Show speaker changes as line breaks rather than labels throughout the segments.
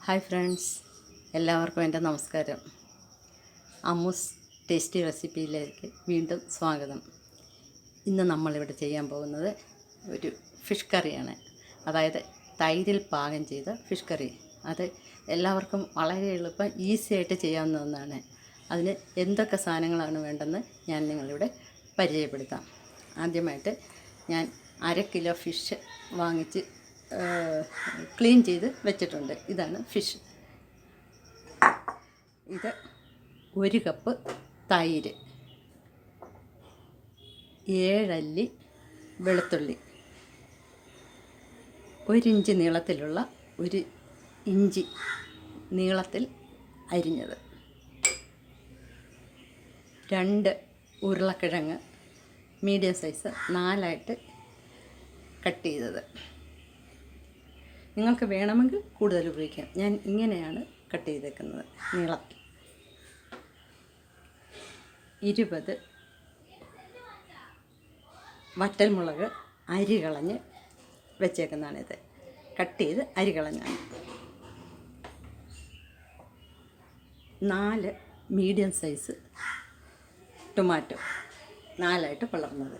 Hi friends, എല്ലാവർക്കും എൻ്റെ നമസ്കാരം. അമ്മൂസ് ടേസ്റ്റി റെസിപ്പിയിലേക്ക് വീണ്ടും സ്വാഗതം. ഇന്ന് നമ്മളിവിടെ ചെയ്യാൻ പോകുന്നത് ഒരു ഫിഷ് കറിയാണ്. അതായത് തൈരിൽ പാകം ചെയ്ത ഫിഷ് കറി. അത് എല്ലാവർക്കും വളരെ എളുപ്പം ഈസി ആയിട്ട് ചെയ്യാവുന്ന ഒന്നാണ്. അതിന് എന്തൊക്കെ സാധനങ്ങളാണ് വേണ്ടതെന്ന് ഞാൻ നിങ്ങളിവിടെ പരിചയപ്പെടുത്താം. ആദ്യമായിട്ട് ഞാൻ 1/2 കിലോ ഫിഷ് വാങ്ങിച്ച് ക്ലീൻ ചെയ്ത് വെച്ചിട്ടുണ്ട്. ഇതാണ് ഫിഷ്. ഇത് 1 കപ്പ് തൈര്, 7 അല്ലി വെളുത്തുള്ളി, 1 ഇഞ്ച് നീളത്തിലുള്ള ഒരു ഇഞ്ചി നീളത്തിൽ അരിഞ്ഞത്, 2 ഉരുളക്കിഴങ്ങ് മീഡിയം സൈസ് 4ആയിട്ട് കട്ട് ചെയ്തത്. നിങ്ങൾക്ക് വേണമെങ്കിൽ കൂടുതൽ ഉപയോഗിക്കാം. ഞാൻ ഇങ്ങനെയാണ് കട്ട് ചെയ്തേക്കുന്നത് നീളത്തിൽ. 20 വറ്റൽമുളക് അരി കളഞ്ഞ് വെച്ചേക്കുന്നതാണിത്. കട്ട് ചെയ്ത് അരി കളഞ്ഞാണ്. 4 മീഡിയം സൈസ് ടൊമാറ്റോ 4ആയിട്ട് പിളർന്നത്,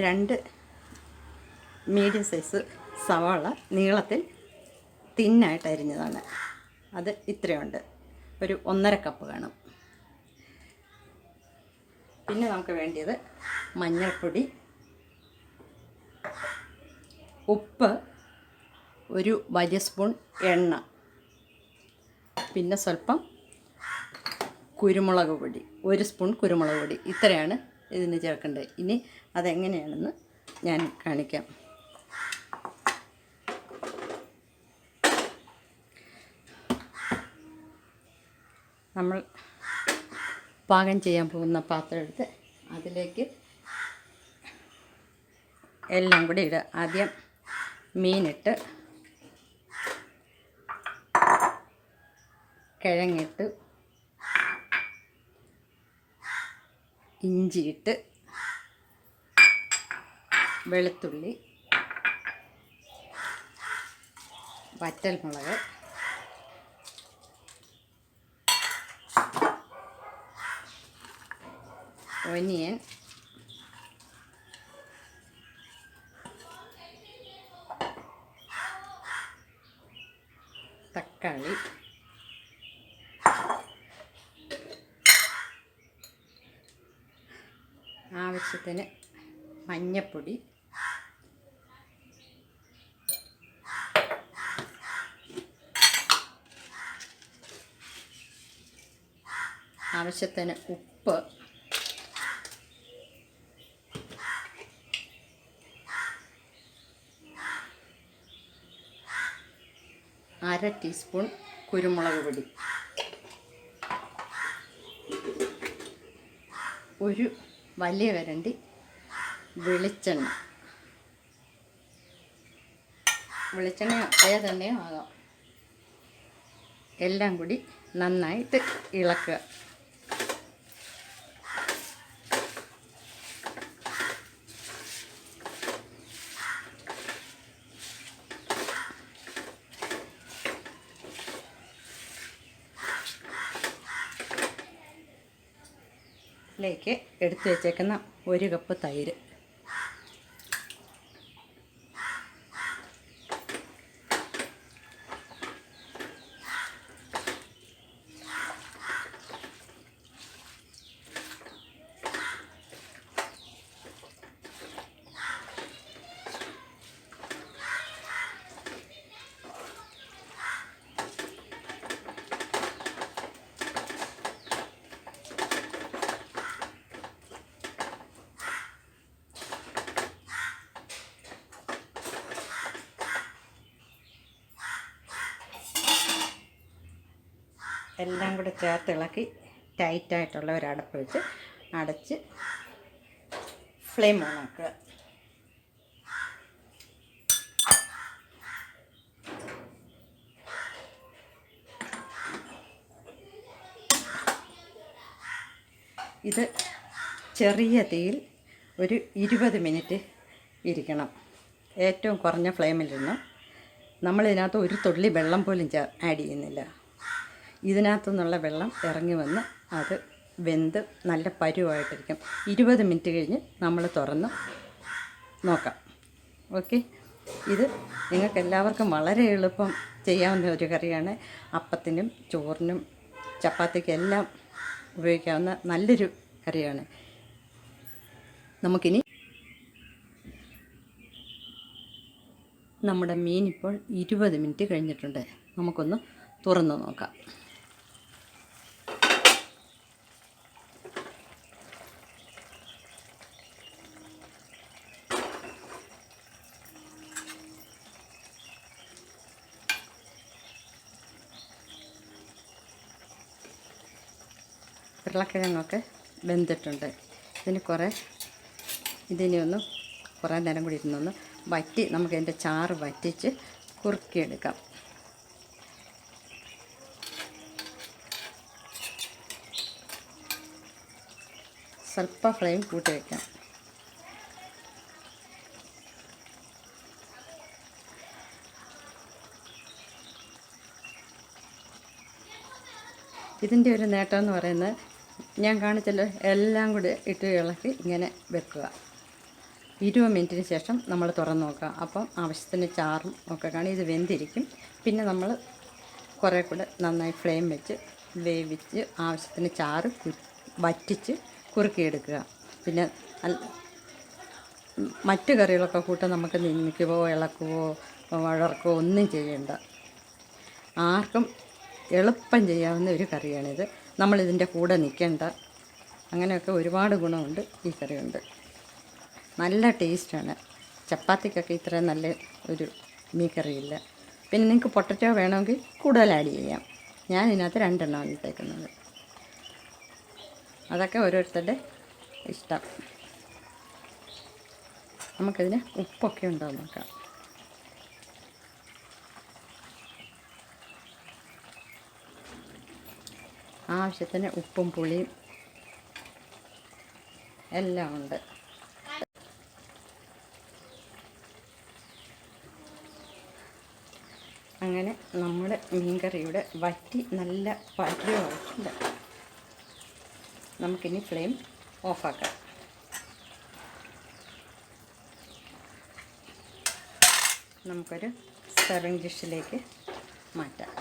2 മീഡിയം സൈസ് സവാള നീളത്തിൽ തിന്നായിട്ട് അരിഞ്ഞതാണ്. അത് ഇത്രയുണ്ട്, ഒരു 1.5 കപ്പ് കാണും. പിന്നെ നമുക്ക് വേണ്ടിയത് മഞ്ഞൾപ്പൊടി, ഉപ്പ്, ഒരു വലിയ സ്പൂൺ എണ്ണ, പിന്നെ സ്വല്പം കുരുമുളക് പൊടി, 1 സ്പൂൺ കുരുമുളക് പൊടി. ഇത്രയാണ് ഇതിന് ചേർക്കേണ്ടത്. ഇനി അതെങ്ങനെയാണെന്ന് ഞാൻ കാണിക്കാം. നമ്മൾ പാകം ചെയ്യാൻ പോകുന്ന പാത്രം എടുത്ത് അതിലേക്ക് എല്ലാം കൂടി ഇടുക. ആദ്യം മീനിട്ട്, കിഴങ്ങിട്ട്, ഇഞ്ചിയിട്ട്, വെളുത്തുള്ളി, വറ്റൽമുളക്, ഒനിയൻ, തക്കാളി, ആവശ്യത്തിന് മഞ്ഞൾപ്പൊടി, ആവശ്യത്തിന് ഉപ്പ്, അര ടീസ്പൂൺ കുരുമുളക് പൊടി, ഒരു വലിയ കരണ്ടി വെളിച്ചെണ്ണ. വെളിച്ചെണ്ണയോ ഏതെണ്ണയോ ആകാം. എല്ലാം കൂടി നന്നായിട്ട് ഇളക്കുക. ിലേക്ക് എടുത്തു വെച്ചേക്കുന്ന 1 കപ്പ് തൈര്, എല്ലാം കൂടെ ചേർത്ത് ഇളക്കി ടൈറ്റായിട്ടുള്ള ഒരടപ്പ് വെച്ച് അടച്ച് ഫ്ലെയിം ഓണാക്കുക. ഇത് ചെറിയ തീയിൽ ഒരു 20 മിനിറ്റ് ഇരിക്കണം. ഏറ്റവും കുറഞ്ഞ ഫ്ലെയിമിലിരുന്ന് നമ്മളിതിനകത്ത് ഒരു തുള്ളി വെള്ളം പോലും ആഡ് ചെയ്യുന്നില്ല. ഇതിനകത്തു നിന്നുള്ള വെള്ളം ഇറങ്ങി വന്ന് അത് വെന്ത് നല്ല പരുവായിട്ടിരിക്കും. 20 മിനിറ്റ് കഴിഞ്ഞ് നമ്മൾ തുറന്ന് നോക്കാം. ഓക്കെ, ഇത് നിങ്ങൾക്ക് എല്ലാവർക്കും വളരെ എളുപ്പം ചെയ്യാവുന്ന ഒരു കറിയാണ്. അപ്പത്തിനും ചോറിനും ചപ്പാത്തിക്കും എല്ലാം ഉപയോഗിക്കാവുന്ന നല്ലൊരു കറിയാണ്. നമുക്കിനി നമ്മുടെ മീൻ ഇപ്പോൾ 20 മിനിറ്റ് കഴിഞ്ഞിട്ടുണ്ട്. നമുക്കൊന്ന് തുറന്ന് നോക്കാം. ഉരുളക്കിഴങ്ങൊക്കെ വെന്തിട്ടുണ്ട്. ഇതിനി ഒന്ന് കുറേ നേരം കൂടി ഇരുന്നൊന്ന് വറ്റി നമുക്കതിൻ്റെ ചാറ് വറ്റിച്ച് കുറുക്കിയെടുക്കാം. സ്വല്പം ഫ്ലെയിം കൂട്ടി വയ്ക്കാം. ഇതിൻ്റെ ഒരു നേട്ടം എന്ന് പറയുന്നത്, ഞാൻ കാണിച്ചല്ലോ, എല്ലാം കൂടി ഇട്ട് ഇളക്കി ഇങ്ങനെ വെക്കുക. 20 മിനിറ്റിന് ശേഷം നമ്മൾ തുറന്ന് നോക്കുക. അപ്പം ആവശ്യത്തിന് ചാറും ഒക്കെ കാണി ഇത് വെന്തിരിക്കും. പിന്നെ നമ്മൾ കുറേ കൂടെ നന്നായി ഫ്ലെയിം വെച്ച് വേവിച്ച് ആവശ്യത്തിന് ചാറ് വറ്റിച്ച് കുറുക്കിയെടുക്കുക. പിന്നെ മറ്റു കറികളൊക്കെ കൂട്ടാൻ നമുക്ക് നിന്നിക്കുകയോ ഇളക്കുകയോ വഴർക്കുകയോ ഒന്നും ചെയ്യേണ്ട. ആർക്കും എളുപ്പം ചെയ്യാവുന്ന ഒരു കറിയാണിത്. നമ്മളിതിൻ്റെ കൂടെ നിൽക്കേണ്ട. അങ്ങനെയൊക്കെ ഒരുപാട് ഗുണമുണ്ട് ഈ കറിയുണ്ട്. നല്ല ടേസ്റ്റാണ്. ചപ്പാത്തിക്കൊക്കെ ഇത്രയും നല്ല ഒരു മീൻ കറിയില്ല. പിന്നെ നിങ്ങൾക്ക് പൊട്ടറ്റോ വേണമെങ്കിൽ കൂടുതൽ ആഡ് ചെയ്യാം. ഞാൻ ഇതിനകത്ത് 2 എണ്ണമാണ് ഇട്ടേക്കുന്നത്. അതൊക്കെ ഓരോരുത്തരുടെ ഇഷ്ടം. നമുക്കിതിന് ഉപ്പൊക്കെ ഉണ്ടോ എന്ന് നോക്കാം. ആവശ്യത്തിന് ഉപ്പും പുളിയും എല്ലാം ഉണ്ട്. അങ്ങനെ നമ്മുടെ മീൻകറിയുടെ വറ്റി നല്ല പരുവായിട്ടുണ്ട്. നമുക്കിനി ഫ്ലെയിം ഓഫാക്കാം. നമുക്കൊരു സെർവിങ് ഡിഷിലേക്ക് മാറ്റാം.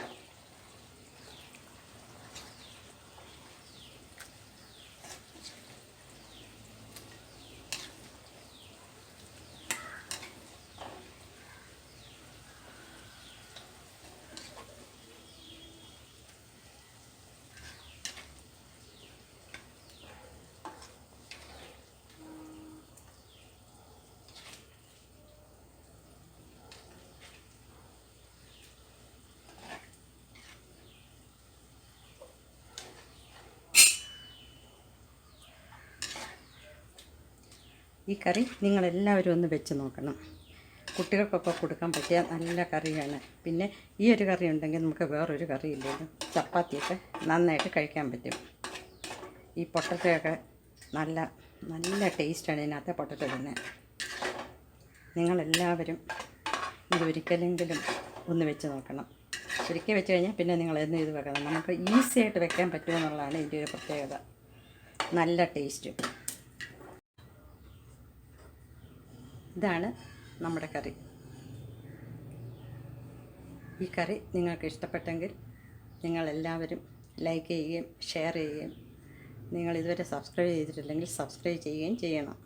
ഈ കറി നിങ്ങളെല്ലാവരും ഒന്ന് വെച്ച് നോക്കണം. കുട്ടികൾക്കൊക്കെ കൊടുക്കാൻ പറ്റിയ നല്ല കറിയാണ്. പിന്നെ ഈ ഒരു കറി ഉണ്ടെങ്കിൽ നമുക്ക് വേറൊരു കറിയില്ലല്ലോ. ചപ്പാത്തിയൊക്കെ നന്നായിട്ട് കഴിക്കാൻ പറ്റും. ഈ പൊട്ടറ്റോയൊക്കെ നല്ല നല്ല ടേസ്റ്റാണ് ഇതിനകത്തെ പൊട്ടറ്റോ തന്നെ. നിങ്ങളെല്ലാവരും ഇതൊരിക്കലെങ്കിലും ഒന്ന് വെച്ച് നോക്കണം. ഒരിക്കൽ വെച്ച് കഴിഞ്ഞാൽ പിന്നെ നിങ്ങളെന്നും ഇത് വെക്കണം. നമുക്ക് ഈസി ആയിട്ട് വെക്കാൻ പറ്റുമെന്നുള്ളതാണ് ഇതിൻ്റെ ഒരു പ്രത്യേകത. നല്ല ടേസ്റ്റ്. ഇതാണ് നമ്മുടെ കറി. ഈ കറി നിങ്ങൾക്ക് ഇഷ്ടപ്പെട്ടെങ്കിൽ നിങ്ങളെല്ലാവരും ലൈക്ക് ചെയ്യുകയും ഷെയർ ചെയ്യുകയും, നിങ്ങൾ ഇതുവരെ സബ്സ്ക്രൈബ് ചെയ്തിട്ടില്ലെങ്കിൽ സബ്സ്ക്രൈബ് ചെയ്യുകയും ചെയ്യണം.